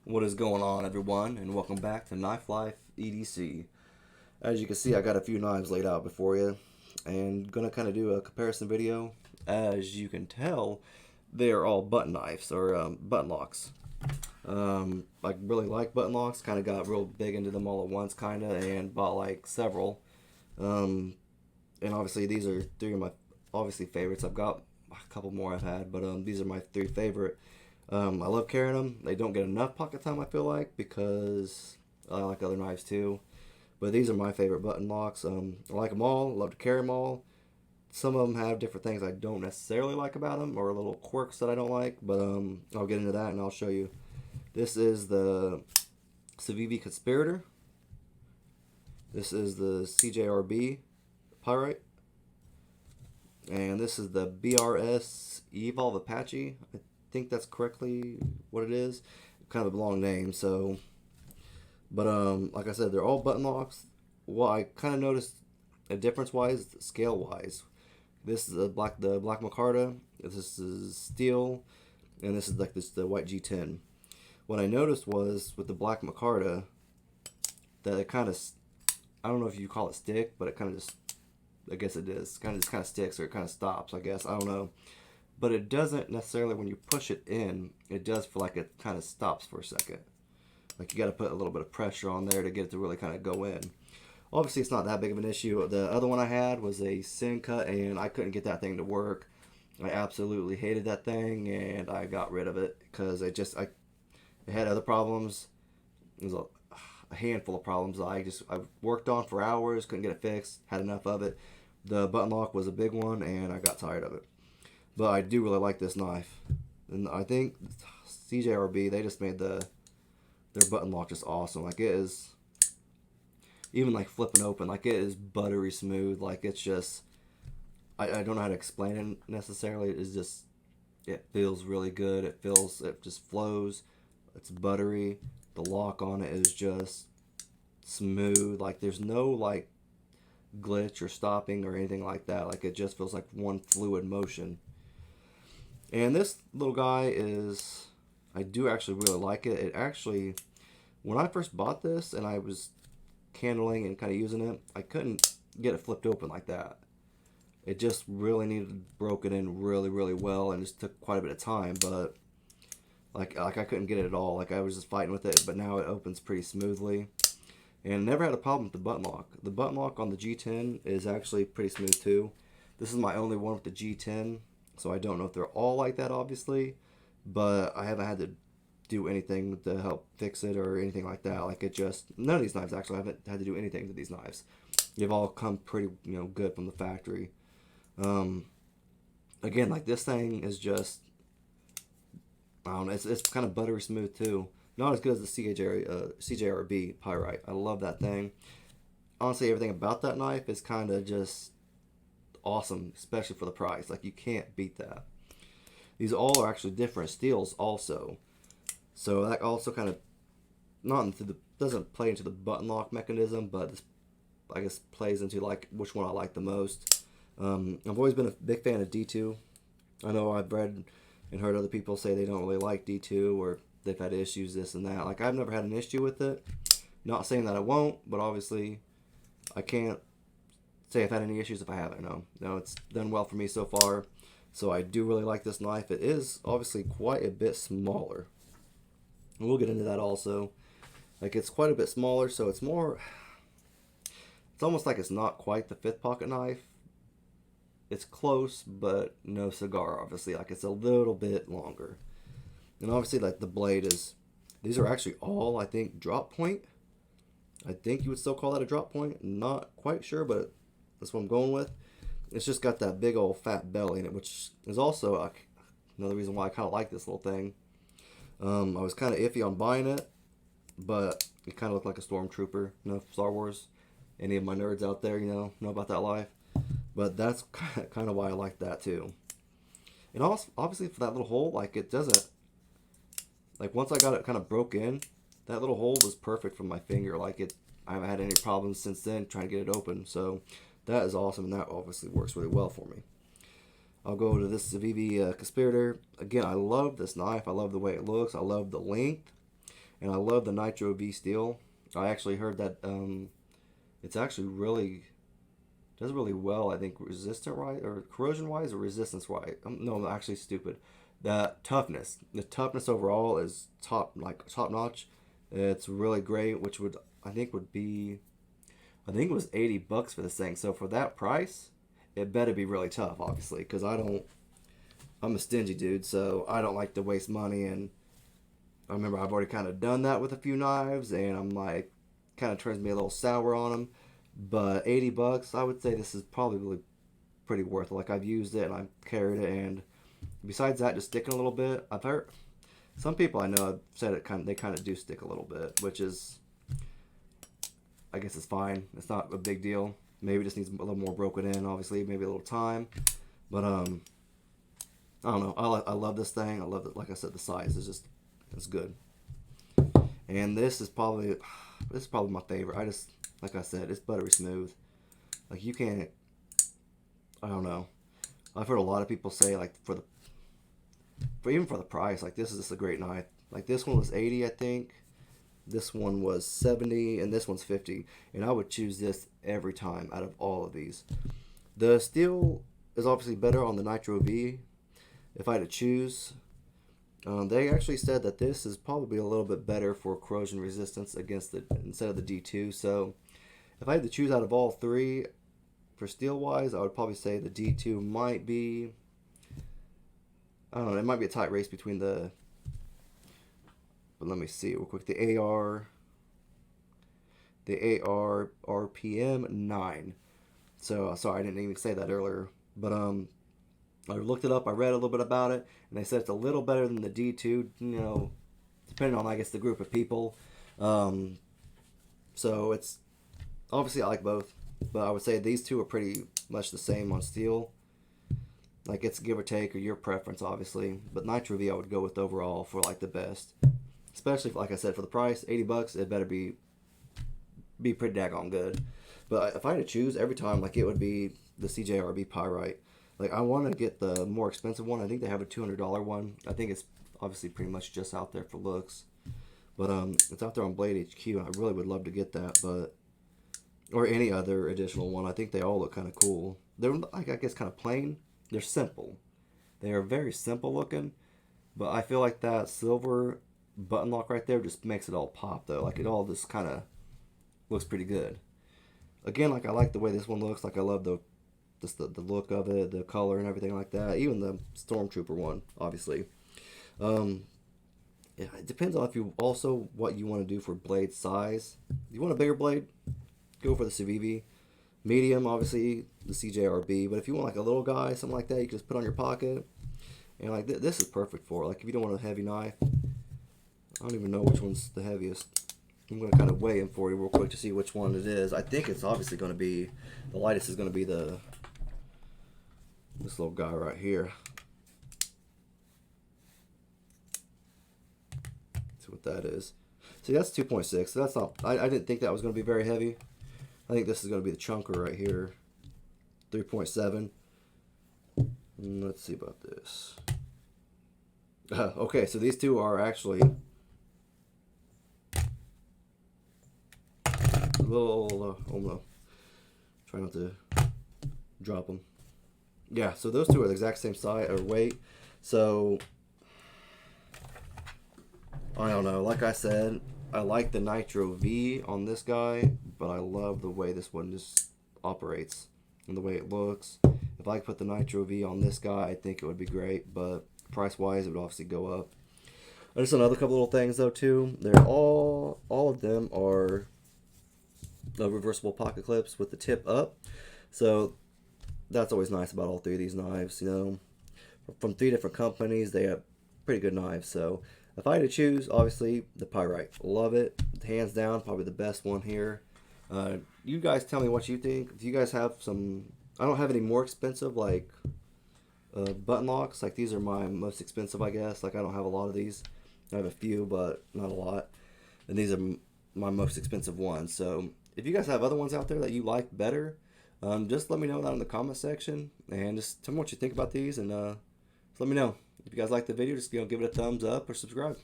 What is going on, everyone, and welcome back to Knife Life EDC. As you can see, I got a few knives laid out before you, and gonna kind of do a comparison video. As you can tell, they are all button knives or button locks. I really like button locks. Kind of got real big into them all at once, kind of, and bought like several. And obviously, these are three of my obviously favorites. I've got a couple more I've had, but these are my three favorite. I love carrying them. They don't get enough pocket time, I feel like, because I like other knives too. But these are my favorite button locks. I like them all. Love to carry them all. Some of them have different things I don't necessarily like about them, or little quirks that I don't like. But I'll get into that and I'll show you. This is the Civivi Conspirator. This is the CJRB Pyrite. And this is the BRS Evolve Apache. I think that's correctly what it is. Kind of a long name, so. But like I said, they're all button locks. Well, I kind of noticed a difference wise, scale wise. This is the black micarta. This is steel, and this is like the white G10. What I noticed was with the black micarta that it kind of, I don't know if you call it stick, but it kind of just, I guess it is, kind of sticks, or it kind of stops, I guess, I don't know. But it doesn't necessarily, when you push it in, it does feel like it kind of stops for a second. Like you got to put a little bit of pressure on there to get it to really kind of go in. Obviously, it's not that big of an issue. The other one I had was a sin cut, and I couldn't get that thing to work. I absolutely hated that thing, and I got rid of it because it had other problems. It was a handful of problems I worked on for hours, couldn't get it fixed, had enough of it. The button lock was a big one, and I got tired of it. But I do really like this knife, and I think CJRB, they just made their button lock just awesome. Like it is, even like flipping open, like it is buttery smooth. Like it's just, I don't know how to explain it necessarily. It's just, it feels really good. It just flows. It's buttery. The lock on it is just smooth. Like there's no like glitch or stopping or anything like that. Like it just feels like one fluid motion. And this little guy is, I do actually really like it. It actually, when I first bought this and I was candling and kind of using it, I couldn't get it flipped open like that. It just really needed broken in really, really well, and it just took quite a bit of time. But like I couldn't get it at all. Like I was just fighting with it, but now it opens pretty smoothly. And never had a problem with the button lock. The button lock on the G10 is actually pretty smooth too. This is my only one with the G10. So I don't know if they're all like that, obviously, but I haven't had to do anything to help fix it or anything like that. Like it just, none of these knives actually, I haven't had to do anything to these knives. They've all come pretty, good from the factory. Again, like this thing is just, I don't know, it's kind of buttery smooth too. Not as good as the CJRB Pyrite. I love that thing. Honestly, everything about that knife is kind of just awesome, especially for the price. Like you can't beat that. These all are actually different steels also, so that also kind of doesn't play into the button lock mechanism, but this, I guess, plays into like which one I like the most. I've always been a big fan of D2. I know I've read and heard other people say they don't really like D2 or they've had issues, this and that. Like I've never had an issue with it. Not saying that I won't, but obviously I can't say I've had any issues if I haven't. No, it's done well for me so far. So I do really like this knife. It is obviously quite a bit smaller. And we'll get into that also. Like it's quite a bit smaller, so it's almost like it's not quite the fifth pocket knife. It's close, but no cigar, obviously. Like it's a little bit longer. And obviously like the blade these are actually all, I think, drop point. I think you would still call that a drop point. Not quite sure, but that's what I'm going with. It's just got that big old fat belly in it, which is also another reason why I kind of like this little thing. I was kind of iffy on buying it, but it kind of looked like a stormtrooper. Star Wars. Any of my nerds out there, know about that life. But that's kind of why I like that too. And also, obviously, for that little hole, like it doesn't, like once I got it kind of broke in, that little hole was perfect for my finger. Like I haven't had any problems since then trying to get it open. So that is awesome, and that obviously works really well for me. I'll go to this Civivi Conspirator. Again, I love this knife. I love the way it looks. I love the length. and I love the Nitro V steel. I actually heard that it's actually really does really well. I think resistant wise or corrosion wise or resistance wise. No, I'm actually stupid. The toughness overall is top notch. It's really great, which would I think would be, I think it was $80 for this thing. So for that price, it better be really tough, obviously, because I'm a stingy dude, so I don't like to waste money. And I remember I've already kind of done that with a few knives, and I'm like, kind of turns me a little sour on them. But $80, I would say this is probably pretty worth it. Like, I've used it and I've carried it, and besides that, just sticking a little bit. I've heard some people I know have said they kind of do stick a little bit, which is, I guess it's fine. It's not a big deal. Maybe it just needs a little more broken in, obviously, maybe a little time. But I don't know. I love this thing. I love it. Like I said, the size is just, it's good. And this is probably my favorite. Like I said, it's buttery smooth. Like, you can't, I don't know. I've heard a lot of people say, like, even for the price, like, this is just a great knife. Like, this one was 80, I think. This one was 70, and this one's 50. And I would choose this every time out of all of these. The steel is obviously better on the Nitro V. If I had to choose, they actually said that this is probably a little bit better for corrosion resistance instead of the D2. So if I had to choose out of all three, for steel wise, I would probably say the D2 might be, I don't know, it might be a tight race between but let me see real quick, the AR RPM 9. So sorry, I didn't even say that earlier, but I looked it up, I read a little bit about it, and they said it's a little better than the D2, you know, depending on, I guess, the group of people. So it's, obviously I like both, but I would say these two are pretty much the same on steel. Like, it's give or take, or your preference, obviously. But Nitro V I would go with overall for, like, the best. Especially, like I said, for the price, $80, it better be pretty daggone good. But if I had to choose every time, like, it would be the CJRB Pyrite. Like, I want to get the more expensive one. I think they have a $200 one. I think it's obviously pretty much just out there for looks. But it's out there on Blade HQ, and I really would love to get that. But, or any other additional one. I think they all look kind of cool. They're, like, I guess, kind of plain. They're simple. They are very simple looking. But I feel like that silver button lock right there just makes it all pop, though. Like, it all just kind of looks pretty good. Again, like, I like the way this one looks. Like, I love the look of it, the color and everything like that. Even the Stormtrooper one, obviously. Yeah, it depends on what you want to do for blade size. If you want a bigger blade, go for the Civivi. Medium, obviously, the CJRB. But if you want like a little guy, something like that, you can just put on your pocket. And like this is perfect for it. Like, if you don't want a heavy knife, I don't even know which one's the heaviest. I'm going to kind of weigh them for you real quick to see which one it is. I think it's obviously going to be, the lightest is going to be this little guy right here. Let's see what that is. See, that's 2.6. So that's not, I didn't think that was going to be very heavy. I think this is going to be the chunker right here. 3.7. Let's see about this. Okay, so these two are actually a little, oh no. Try not to drop them. Yeah, so those two are the exact same size or weight. So, I don't know. Like I said, I like the Nitro V on this guy, but I love the way this one just operates and the way it looks. If I could put the Nitro V on this guy, I think it would be great, but price-wise, it would obviously go up. Just another couple little things, though, too. They're all of them are reversible pocket clips with the tip up. So that's always nice about all three of these knives, you know. From 3 different companies, they have pretty good knives. So if I had to choose, obviously, the Pyrite. Love it. Hands down, probably the best one here. You guys tell me what you think. If you guys have some, I don't have any more expensive, like, button locks. Like, these are my most expensive, I guess. Like, I don't have a lot of these. I have a few, but not a lot. And these are my most expensive ones. So if you guys have other ones out there that you like better, just let me know that in the comment section. And just tell me what you think about these. And just let me know. If you guys like the video, just give it a thumbs up or subscribe.